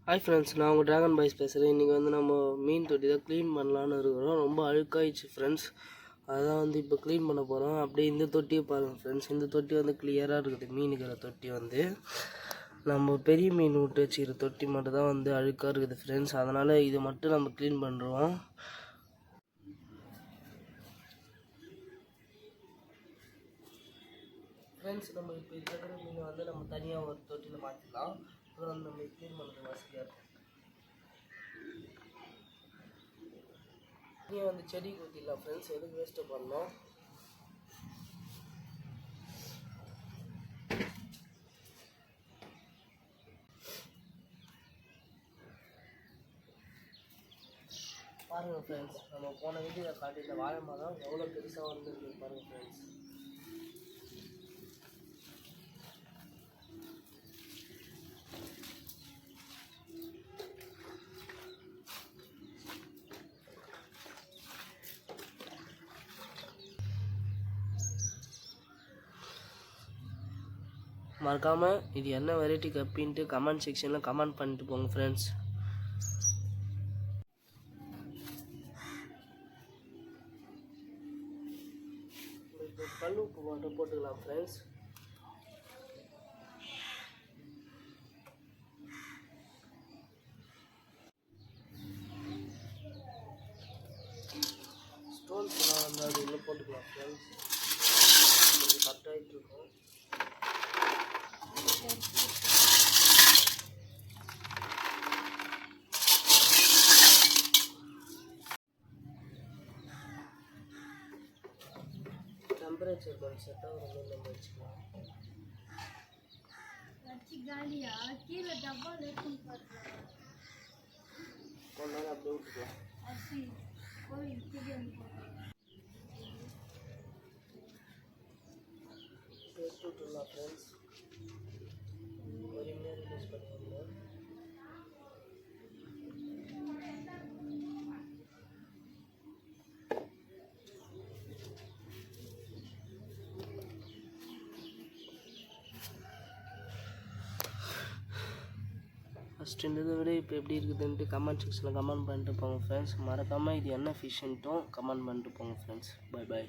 Hi friends, நான் உங்கள் dragon boys பேசுகிறேன். இன்றைக்கி வந்து நம்ம மீன் தொட்டி தான் க்ளீன் பண்ணலான்னு இருக்கிறோம். ரொம்ப அழுக்காயிடுச்சு ஃப்ரெண்ட்ஸ். அதான் வந்து இப்போ க்ளீன் பண்ண போகிறோம். அப்படியே இந்த தொட்டியை பாருங்கள் ஃப்ரெண்ட்ஸ். இந்த தொட்டி வந்து கிளியராக இருக்குது. மீன் இருக்கிற தொட்டி வந்து நம்ம பெரிய மீன் விட்டு வச்சுக்கிற தொட்டி மட்டும் தான் வந்து அழுக்காக இருக்குது ஃப்ரெண்ட்ஸ். அதனால் இது மட்டும் நம்ம க்ளீன் பண்ணுறோம். ஃப்ரெண்ட்ஸ், நம்ம இப்போ இருக்கிற மீன் வந்து நம்ம தனியாக ஒரு தொட்டியில் மாற்றிக்கலாம். அப்புறம் நம்ம க்ளீன் பண்ணுறது வசதியாக இருக்கும். நீ வந்து செடி ஊற்றிடலாம் ஃப்ரெண்ட்ஸ். எதுக்கு வேஸ்ட்டு பண்ணோம். பாருங்கள் ஃப்ரெண்ட்ஸ், நம்ம போன வீடியோவில் காட்டி இந்த வாழை மரம் எவ்வளோ பெருசாக வந்துருக்கு பாருங்கள் ஃப்ரெண்ட்ஸ். மறக்காமல் இது என்ன வெரைட்டி கப்பின்ட்டு கமெண்ட் செக்ஷனில் கமெண்ட் பண்ணிட்டு போங்க ஃப்ரெண்ட்ஸ். இப்போ கல் உப்பு மட்டும் போட்டுக்கலாம் ஃப்ரெண்ட்ஸ். ஸ்டோன்ஸ்லாம் வந்து அது உள்ளே போட்டுக்கலாம் ஃப்ரெண்ட்ஸ். கொஞ்சம் கரெக்டாகிட்டு இருக்கும். டெம்பரேச்சர் கொஞ்சம் செட் ஆகிற மாதிரி நம்ம வச்சுக்கலாம். கொஞ்ச நேரம் அப்படியே விட்டுக்கலாம். எடுத்து விட்டுடலாம் ஃப்ரெண்ட்ஸ். பொறுமையாக ரிலீஸ் பண்ணுவாங்க. ஃபஸ்ட்டு இருந்ததை விட இப்போ எப்படி இருக்குதுன்ட்டு கமெண்ட் செக்ஷனில் கமெண்ட் பண்ணிட்டு போங்க ஃப்ரெண்ட்ஸ். மறக்காமல் இது என்ன ஃபிஷ்ன்ட்டும் கமெண்ட் பண்ணிட்டு போங்க ஃப்ரெண்ட்ஸ். Bye bye.